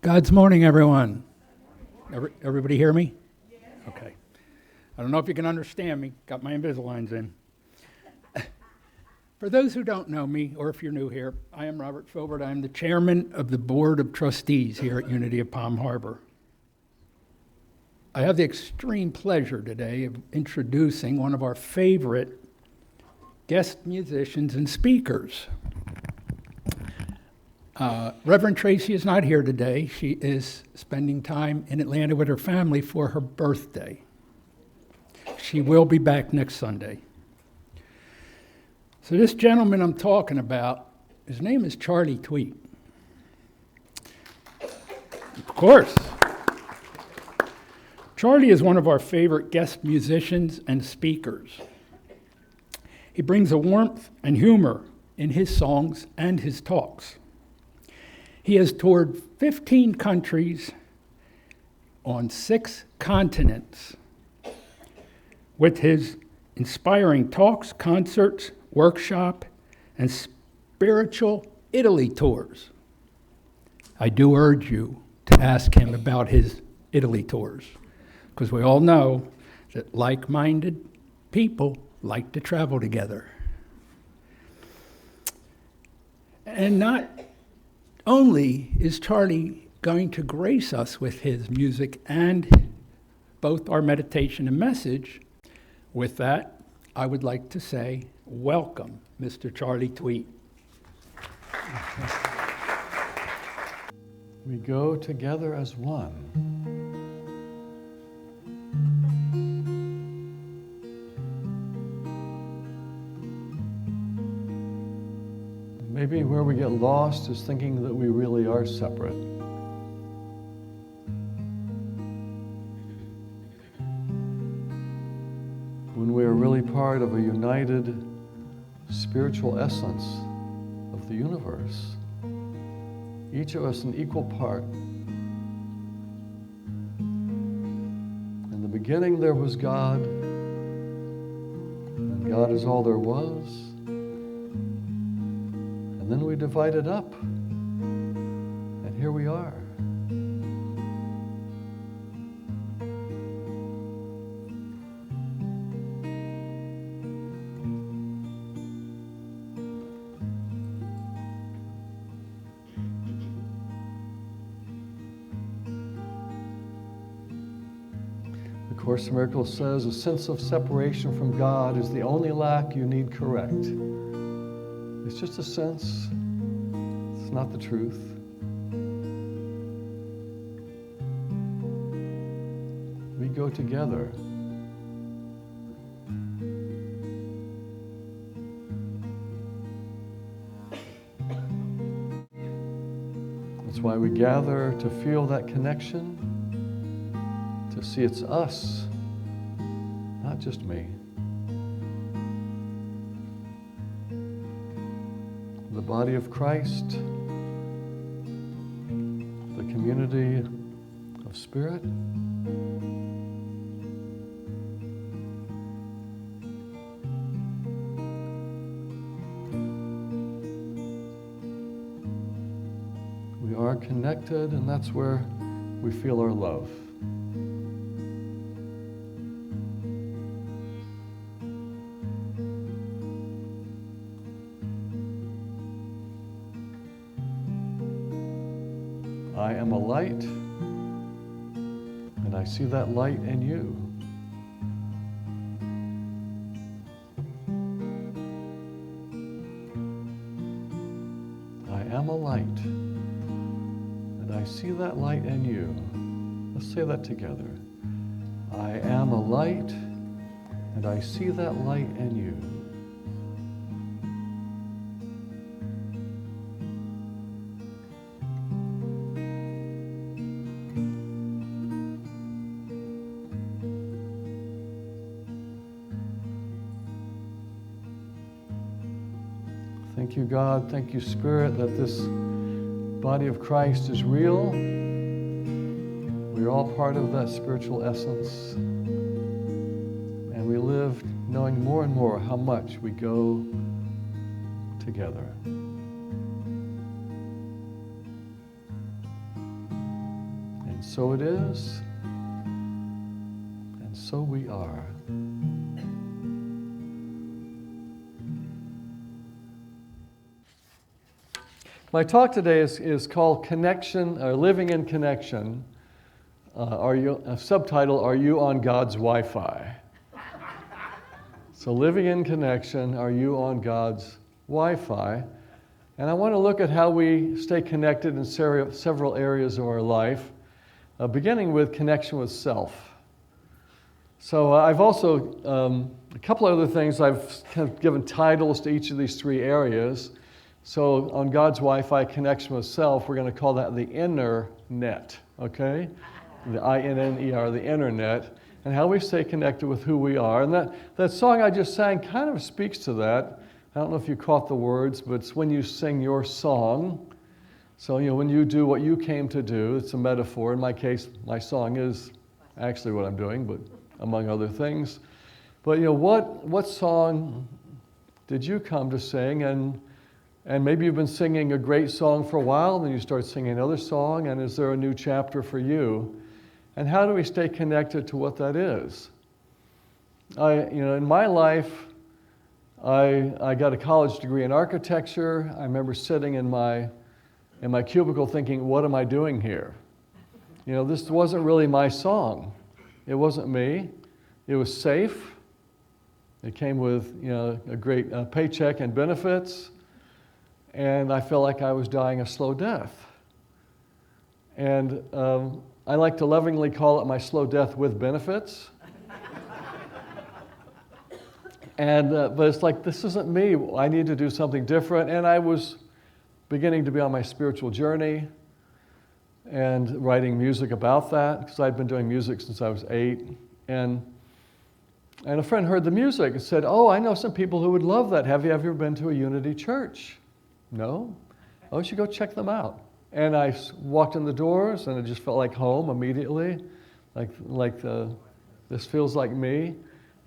God's morning, everyone. Everybody hear me? Okay. I don't know if you can understand me. Got my Invisaligns in. For those who don't know me, or if you're new here, I am Robert Filbert. I'm the chairman of the Board of Trustees here at Unity of Palm Harbor. I have the extreme pleasure today of introducing one of our favorite guest musicians and speakers. Reverend Tracey is not here today. She is spending time in Atlanta with her family for her birthday. She will be back next Sunday. So this gentleman I'm talking about, his name is Charlie Tweet. Of course. Charlie is one of our favorite guest musicians and speakers. He brings a warmth and humor in his songs and his talks. He has toured 15 countries on 6 continents with his inspiring talks, concerts, workshop, and spiritual Italy tours. I do urge you to ask him about his Italy tours, because we all know that like-minded people like to travel together. And not only is Charlie going to grace us with his music and both our meditation and message, with that, I would like to say, welcome, Mr. Charlie Tweet. We go together as one. Maybe where we get lost is thinking that we really are separate. When we are really part of a united spiritual essence of the universe, each of us an equal part. In the beginning there was God, and God is all there was. And then we divided up, and here we are. The Course in Miracles says a sense of separation from God is the only lack you need correct. It's just a sense. It's not the truth. We go together. That's why we gather, to feel that connection, to see it's us, not just me. The body of Christ, the community of spirit. We are connected, and that's where we feel our love. I am a light, and I see that light in you. I am a light, and I see that light in you. Let's say that together. I am a light, and I see that light in you. Thank you, God. Thank you, Spirit, that this body of Christ is real. We are all part of that spiritual essence. And we live knowing more and more how much we go together. And so it is, and so we are. My talk today is called Connection, or Living in Connection. Subtitle, Are You on God's Wi-Fi? So living in connection, are you on God's Wi-Fi? And I want to look at how we stay connected in several areas of our life, beginning with connection with self. So I've also, a couple other things, I've kind of given titles to each of these three areas. So on God's Wi-Fi, connection with self, we're going to call that the inner net, okay? The I-N-N-E-R, the internet, and how we stay connected with who we are. And that song I just sang kind of speaks to that. I don't know if you caught the words, but it's when you sing your song. So, when you do what you came to do, it's a metaphor. In my case, my song is actually what I'm doing, but among other things. But, what song did you come to sing? And maybe you've been singing a great song for a while, then you start singing another song, and is there a new chapter for you? And how do we stay connected to what that is? In my life, I got a college degree in architecture. I remember sitting in my cubicle thinking, what am I doing here? This wasn't really my song. It wasn't me. It was safe. It came with, a great paycheck and benefits. And I felt like I was dying a slow death. And I like to lovingly call it my slow death with benefits. But it's like, this isn't me. I need to do something different. And I was beginning to be on my spiritual journey and writing music about that, because I'd been doing music since I was 8. And a friend heard the music and said, oh, I know some people who would love that. Have you ever been to a Unity church? No? Oh, you should go check them out. And I walked in the doors, and it just felt like home immediately, this feels like me.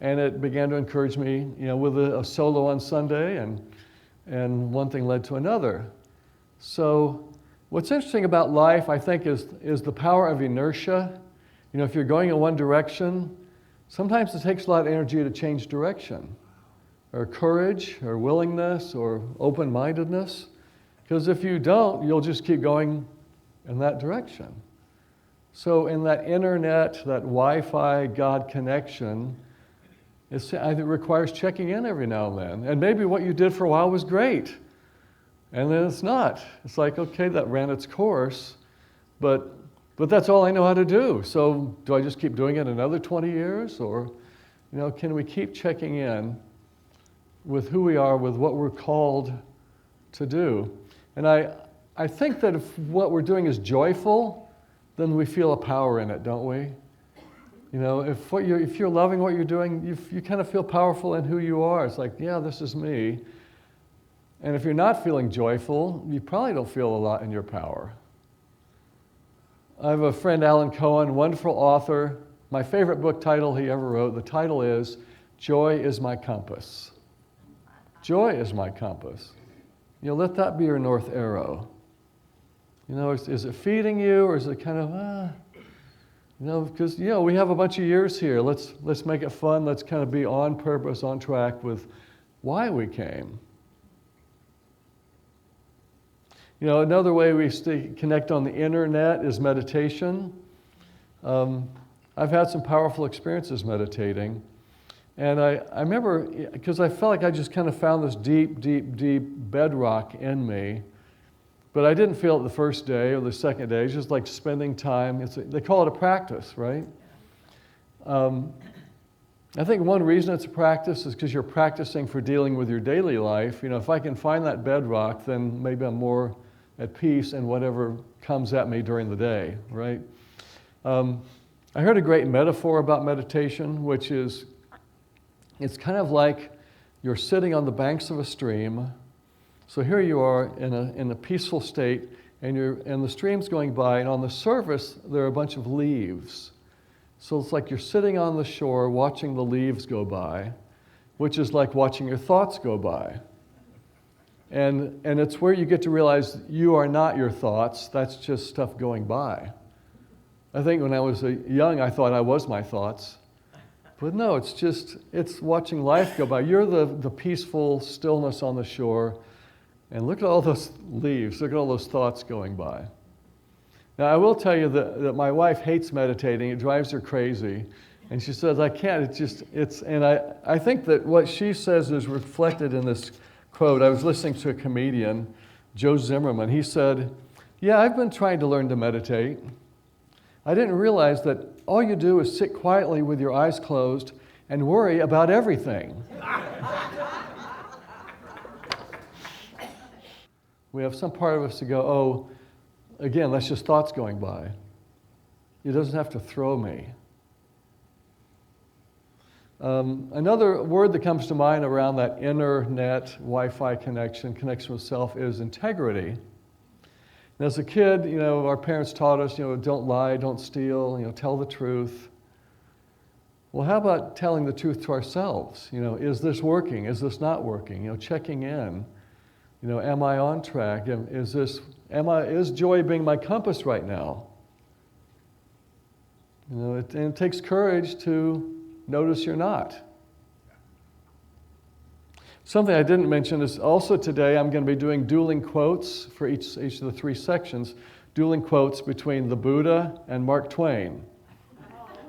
And it began to encourage me, with a solo on Sunday, and one thing led to another. So what's interesting about life, I think, is the power of inertia. If you're going in one direction, sometimes it takes a lot of energy to change direction, or courage, or willingness, or open-mindedness. Because if you don't, you'll just keep going in that direction. So in that internet, that Wi-Fi God connection, I think it requires checking in every now and then. And maybe what you did for a while was great, and then it's not. It's like, okay, that ran its course, but that's all I know how to do. So do I just keep doing it another 20 years? Or, can we keep checking in with who we are, with what we're called to do? And I think that if what we're doing is joyful, then we feel a power in it, don't we? If you're loving what you're doing, you kind of feel powerful in who you are. It's like, yeah, this is me. And if you're not feeling joyful, you probably don't feel a lot in your power. I have a friend, Alan Cohen, wonderful author. My favorite book title he ever wrote, the title is Joy is My Compass. Joy is my compass. Let that be your north arrow. Is it feeding you, or is it kind of, because, we have a bunch of years here. Let's make it fun. Let's kind of be on purpose, on track with why we came. Another way we connect on the internet is meditation. I've had some powerful experiences meditating. And I remember, because I felt like I just kind of found this deep, deep, deep bedrock in me. But I didn't feel it the first day or the second day. It's just like spending time. They call it a practice, right? I think one reason it's a practice is because you're practicing for dealing with your daily life. If I can find that bedrock, then maybe I'm more at peace in whatever comes at me during the day, right? I heard a great metaphor about meditation, which is, it's kind of like you're sitting on the banks of a stream. So here you are in a peaceful state, and the stream's going by, and on the surface there are a bunch of leaves. So it's like you're sitting on the shore watching the leaves go by, which is like watching your thoughts go by. And it's where you get to realize you are not your thoughts, that's just stuff going by. I think when I was young, I thought I was my thoughts. But no, it's watching life go by. You're the peaceful stillness on the shore, and look at all those leaves, look at all those thoughts going by. Now, I will tell you that my wife hates meditating. It drives her crazy. And she says, I can't, and I think that what she says is reflected in this quote. I was listening to a comedian, Joe Zimmerman. He said, yeah, I've been trying to learn to meditate. I didn't realize that all you do is sit quietly with your eyes closed and worry about everything. We have some part of us to go, oh, again, that's just thoughts going by. It doesn't have to throw me. Another word that comes to mind around that internet Wi-Fi connection with self, is integrity. And as a kid, our parents taught us, don't lie, don't steal, tell the truth. Well, how about telling the truth to ourselves? Is this working? Is this not working? Checking in. Am I on track? Is joy being my compass right now? It takes courage to notice you're not. Something I didn't mention is also today I'm going to be doing dueling quotes for each of the 3 sections, dueling quotes between the Buddha and Mark Twain,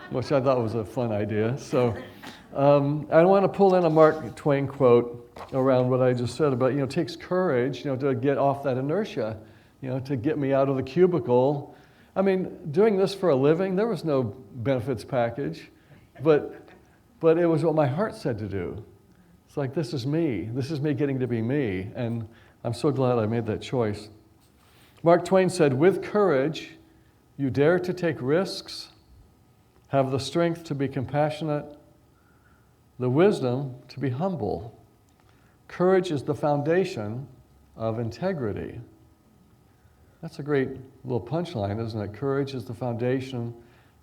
which I thought was a fun idea. So I want to pull in a Mark Twain quote around what I just said about, it takes courage, to get off that inertia, to get me out of the cubicle. I mean, doing this for a living, there was no benefits package, but it was what my heart said to do. It's like, this is me getting to be me, and I'm so glad I made that choice. Mark Twain said, with courage, you dare to take risks, have the strength to be compassionate, the wisdom to be humble. Courage is the foundation of integrity. That's a great little punchline, isn't it? Courage is the foundation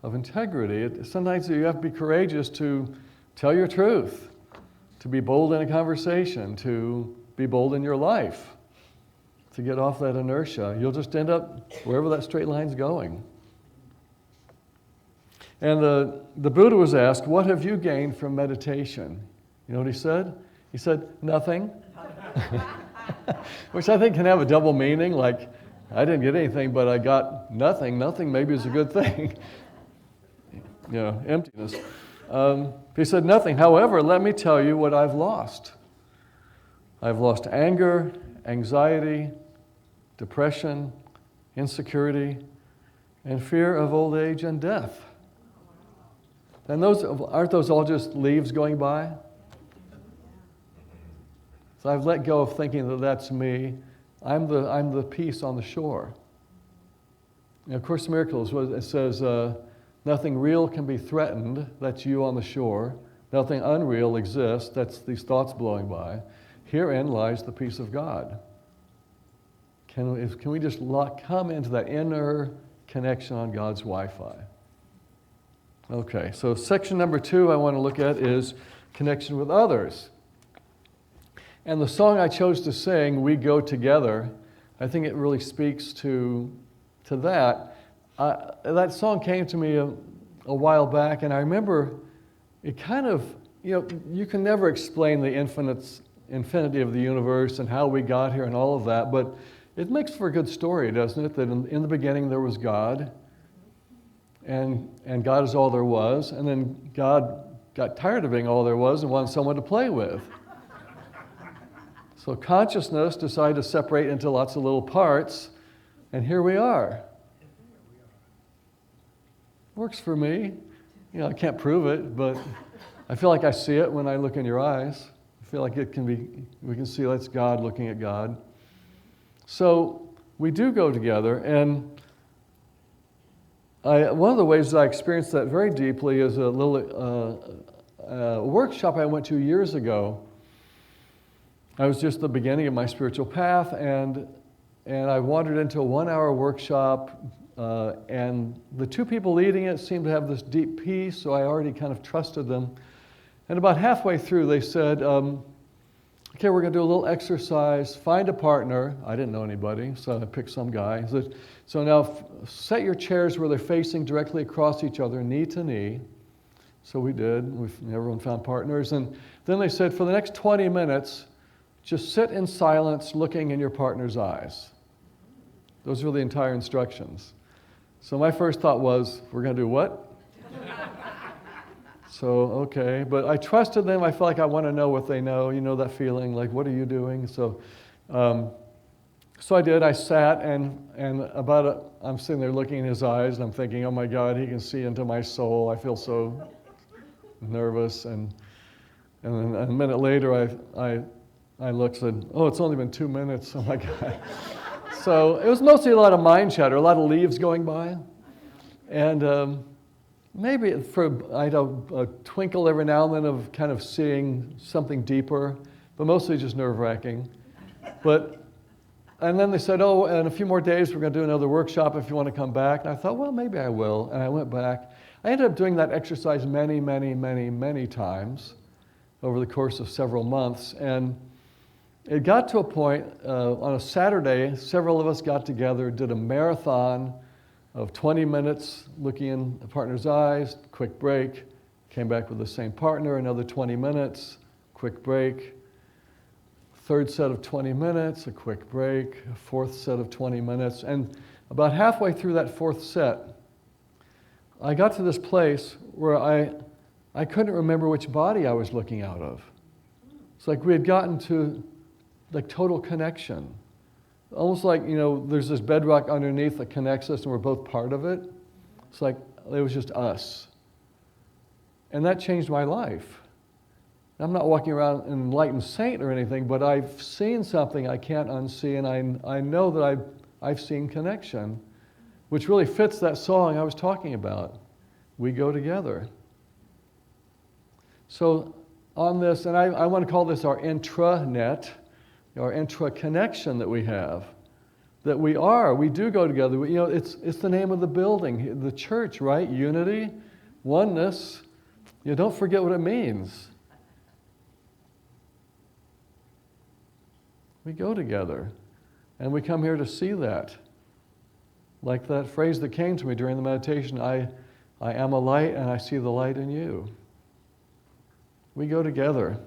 of integrity. Sometimes you have to be courageous to tell your truth, to be bold in a conversation, to be bold in your life, to get off that inertia. You'll just end up wherever that straight line's going. And the Buddha was asked, what have you gained from meditation? You know what he said? He said, nothing. Which I think can have a double meaning, like, I didn't get anything, but I got nothing. Nothing maybe is a good thing. Emptiness. He said, nothing. However, let me tell you what I've lost. I've lost anger, anxiety, depression, insecurity, and fear of old age and death. And aren't those all just leaves going by? So I've let go of thinking that that's me. I'm the peace on the shore. And of Course in Miracles, it says, nothing real can be threatened, that's you on the shore. Nothing unreal exists, that's these thoughts blowing by. Herein lies the peace of God. Can we just come into that inner connection on God's Wi-Fi? Okay, so section number 2 I want to look at is connection with others. And the song I chose to sing, We Go Together, I think it really speaks to that. That song came to me a while back, and I remember it kind of, you can never explain the infinity of the universe and how we got here and all of that, but it makes for a good story, doesn't it? That in the beginning there was God, and God is all there was, and then God got tired of being all there was and wanted someone to play with. So consciousness decided to separate into lots of little parts, and here we are. Works for me. I can't prove it, but I feel like I see it when I look in your eyes. I feel like we can see that's God looking at God. So we do go together, and one of the ways that I experienced that very deeply is a little workshop I went to years ago. I was just at the beginning of my spiritual path, and I wandered into a 1-hour workshop, and the 2 people leading it seemed to have this deep peace, so I already kind of trusted them. And about halfway through, they said, okay, we're going to do a little exercise. Find a partner. I didn't know anybody, so I picked some guy. So now set your chairs where they're facing directly across each other, knee to knee. So we did. Everyone found partners. And then they said, for the next 20 minutes, just sit in silence looking in your partner's eyes. Those were the entire instructions. So my first thought was, we're going to do what? So, okay. But I trusted them. I felt like I want to know what they know. You know that feeling, like, what are you doing? So I did. I sat, and I'm sitting there looking in his eyes, and I'm thinking, oh my God, he can see into my soul. I feel so nervous. And then a minute later, I looked and said, oh, it's only been 2 minutes. Oh my God. So it was mostly a lot of mind chatter, a lot of leaves going by. And maybe I had a twinkle every now and then of kind of seeing something deeper, but mostly just nerve-wracking. And then they said, oh, in a few more days, we're going to do another workshop if you want to come back. And I thought, well, maybe I will. And I went back. I ended up doing that exercise many, many, many, many times over the course of several months. And it got to a point on a Saturday, several of us got together, did a marathon of 20 minutes looking in a partner's eyes, quick break, came back with the same partner, another 20 minutes, quick break, third set of 20 minutes, a quick break, a fourth set of 20 minutes. And about halfway through that fourth set, I got to this place where I couldn't remember which body I was looking out of. It's like we had gotten to like total connection. Almost like, there's this bedrock underneath that connects us and we're both part of it. It's like it was just us. And that changed my life. I'm not walking around an enlightened saint or anything, but I've seen something I can't unsee, and I know that I've seen connection, which really fits that song I was talking about. We go together. So on this, and I want to call this our intranet, our intra-connection that we have, that we do go together. It's the name of the building, the church, right? Unity, oneness. Don't forget what it means. We go together, and we come here to see that. Like that phrase that came to me during the meditation, I am a light and I see the light in you. We go together.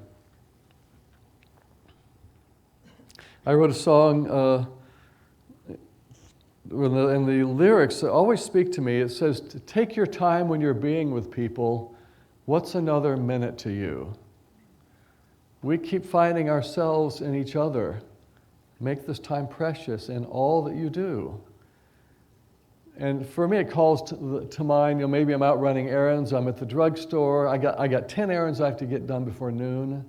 I wrote a song, and the lyrics always speak to me. It says, take your time when you're being with people. What's another minute to you? We keep finding ourselves in each other. Make this time precious in all that you do. And for me, it calls to mind, maybe I'm out running errands, I'm at the drugstore, I got 10 errands I have to get done before noon.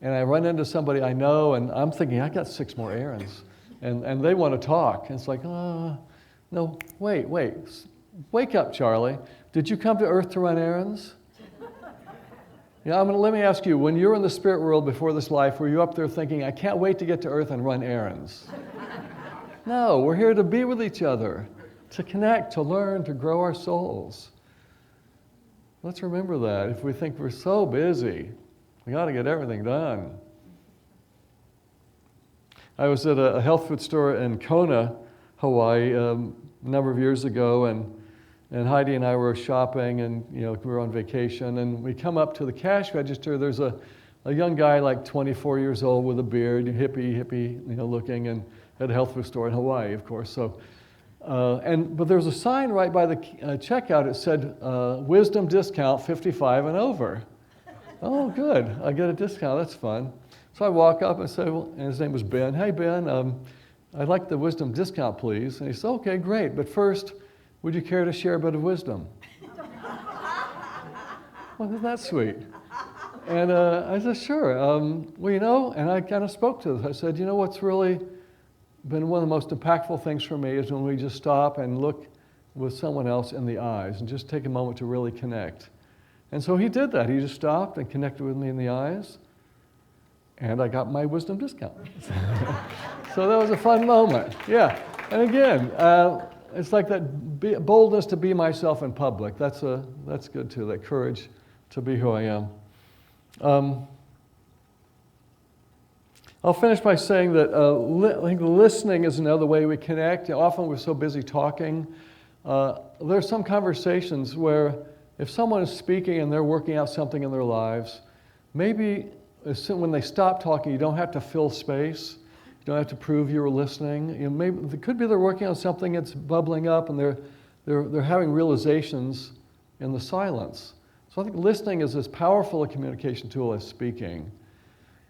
And I run into somebody I know, and I'm thinking, I got 6 more errands. And they want to talk. And it's like, no, wait. Wake up, Charlie. Did you come to earth to run errands? Let me ask you, when you were in the spirit world before this life, were you up there thinking, I can't wait to get to earth and run errands? No, we're here to be with each other, to connect, to learn, to grow our souls. Let's remember that. If we think we're so busy, we got to get everything done. I was at a health food store in Kona, Hawaii, a number of years ago, and Heidi and I were shopping, and we were on vacation, and we come up to the cash register. There's a young guy, like 24 years old, with a beard, hippie, looking, and at a health food store in Hawaii, of course. So, but there was a sign right by the checkout. It said, "Wisdom discount 55 and over." Oh, good! I get a discount. That's fun. So I walk up and say, and his name was Ben. Hey, Ben, I'd like the wisdom discount, please. And he said, okay, great. But first, would you care to share a bit of wisdom? Well, isn't that sweet? And I said, sure. And I kind of spoke to this. I said, what's really been one of the most impactful things for me is when we just stop and look with someone else in the eyes and just take a moment to really connect. And so he did that. He just stopped and connected with me in the eyes, and I got my wisdom discount. So that was a fun moment. Yeah. And again, it's like that boldness to be myself in public. That's good too, that courage to be who I am. I'll finish by saying that I think listening is another way we connect. Often we're so busy talking. There are some conversations where if someone is speaking and they're working out something in their lives, maybe when they stop talking, you don't have to fill space. You don't have to prove you were listening. Maybe it could be they're working on something that's bubbling up and they're having realizations in the silence. So I think listening is as powerful a communication tool as speaking.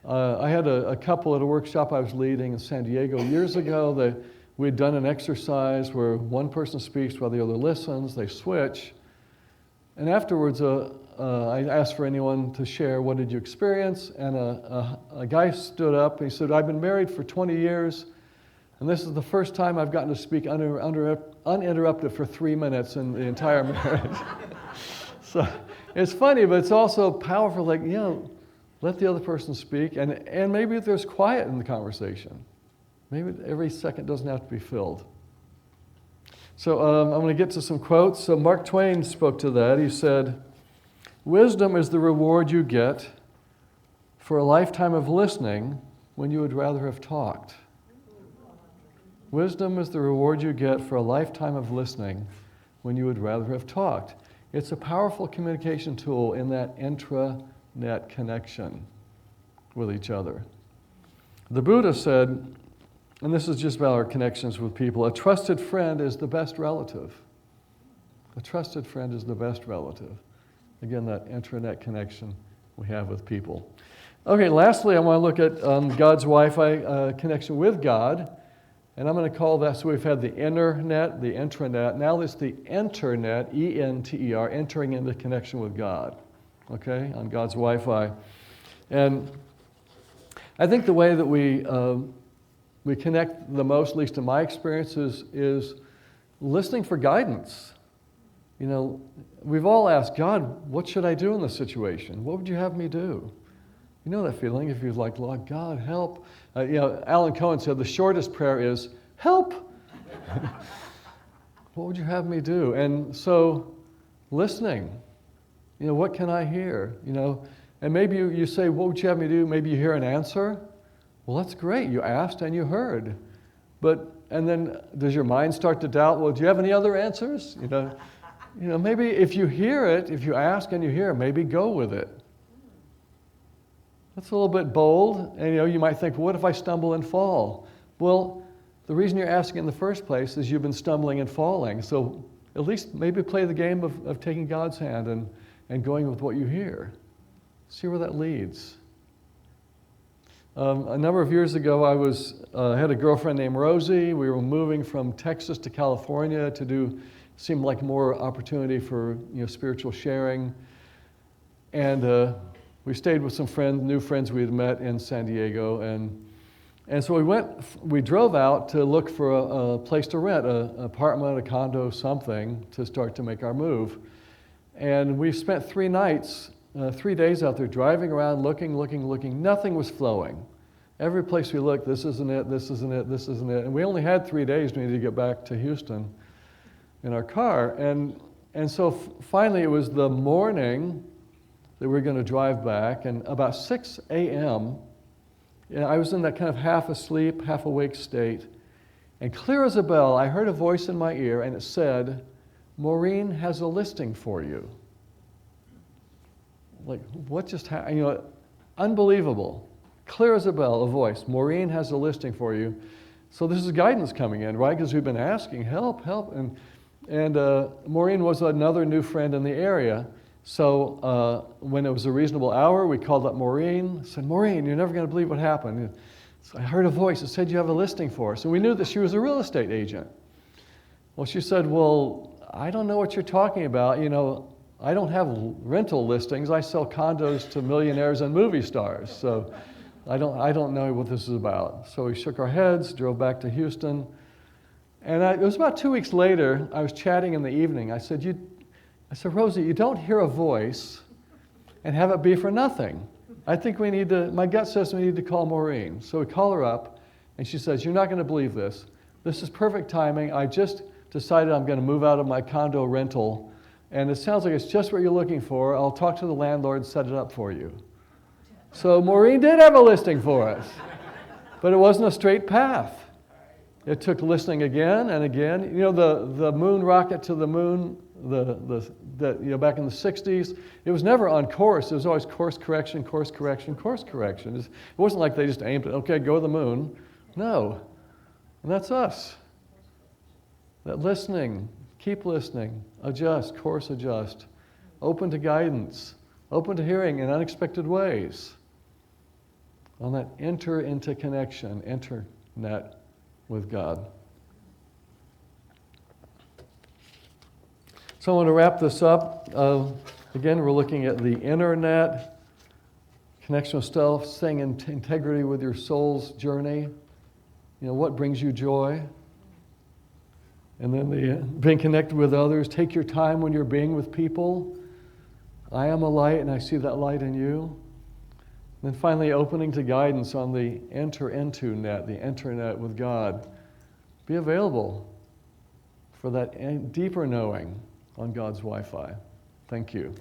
I had a couple at a workshop I was leading in San Diego years ago. We had done an exercise where one person speaks while the other listens. They switch. And afterwards, I asked for anyone to share, what did you experience? And a guy stood up. He said, I've been married for 20 years, and this is the first time I've gotten to speak uninterrupted for 3 minutes in the entire marriage. So it's funny, but it's also powerful, like, let the other person speak, and maybe there's quiet in the conversation. Maybe every second doesn't have to be filled. So I'm going to get to some quotes. So Mark Twain spoke to that. He said, wisdom is the reward you get for a lifetime of listening when you would rather have talked. Wisdom is the reward you get for a lifetime of listening when you would rather have talked. It's a powerful communication tool in that intranet connection with each other. The Buddha said, and this is just about our connections with people, a trusted friend is the best relative. A trusted friend is the best relative. Again, that intranet connection we have with people. Okay, lastly, I want to look at God's Wi-Fi connection with God. And I'm going to call that, so we've had the internet, the intranet. Now it's the internet, E-N-T-E-R, entering into connection with God, okay, on God's Wi-Fi. And I think the way that we connect the most, at least in my experience, is listening for guidance. We've all asked, God, what should I do in this situation? What would you have me do? You know that feeling if you're like, Lord God, help. Alan Cohen said the shortest prayer is, help. What would you have me do? And so listening, what can I hear? And maybe you say, what would you have me do? Maybe you hear an answer. Well, that's great. You asked and you heard. And then does your mind start to doubt, well, do you have any other answers? Maybe if you hear it, if you ask and you hear, maybe go with it. That's a little bit bold, and you might think, well, what if I stumble and fall? Well, the reason you're asking in the first place is you've been stumbling and falling. So at least maybe play the game of taking God's hand and going with what you hear. See where that leads. A number of years ago, I had a girlfriend named Rosie. We were moving from Texas to California to seemed like more opportunity for spiritual sharing, and we stayed with some new friends we had met in San Diego, and so we drove out to look for a place to rent, an apartment, a condo, something to start to make our move. And we spent 3 nights, 3 days out there driving around, looking. Nothing was flowing. Every place we looked, this isn't it, this isn't it, this isn't it. And we only had 3 days. We needed to get back to Houston in our car. And so finally it was the morning that we were going to drive back, and about 6 a.m., I was in that kind of half asleep, half awake state, and clear as a bell, I heard a voice in my ear, and it said, Maureen has a listing for you. Like, what just happened? Unbelievable. Clear as a bell, a voice. Maureen has a listing for you. So this is guidance coming in, right? Because we've been asking, help. And Maureen was another new friend in the area. So when it was a reasonable hour, we called up Maureen, said, Maureen, you're never going to believe what happened. So I heard a voice that said, you have a listing for us. And we knew that she was a real estate agent. Well, she said, well, I don't know what you're talking about. I don't have rental listings. I sell condos to millionaires and movie stars. So I don't know what this is about. So we shook our heads, drove back to Houston. And it was about 2 weeks later, I was chatting in the evening. I said, Rosie, you don't hear a voice and have it be for nothing. I think my gut says we need to call Maureen. So we call her up, and she says, you're not going to believe this. This is perfect timing. I just decided I'm going to move out of my condo rental, and it sounds like it's just what you're looking for. I'll talk to the landlord and set it up for you. So Maureen did have a listing for us. But it wasn't a straight path. It took listening again and again. You know, the moon rocket to the moon, back in the 60s, it was never on course. It was always course correction, course correction, course correction. It wasn't like they just aimed it, okay, go to the moon. No. And that's us. That listening, keep listening, adjust, course adjust, open to guidance, open to hearing in unexpected ways. On that enter into connection, internet with God. So I want to wrap this up. Again, we're looking at the internet, connection with self, staying in integrity with your soul's journey. You know, what brings you joy? And then the being connected with others. Take your time when you're being with people. I am a light, and I see that light in you. And then finally, opening to guidance on the enter into net, the internet with God. Be available for that deeper knowing on God's Wi-Fi. Thank you.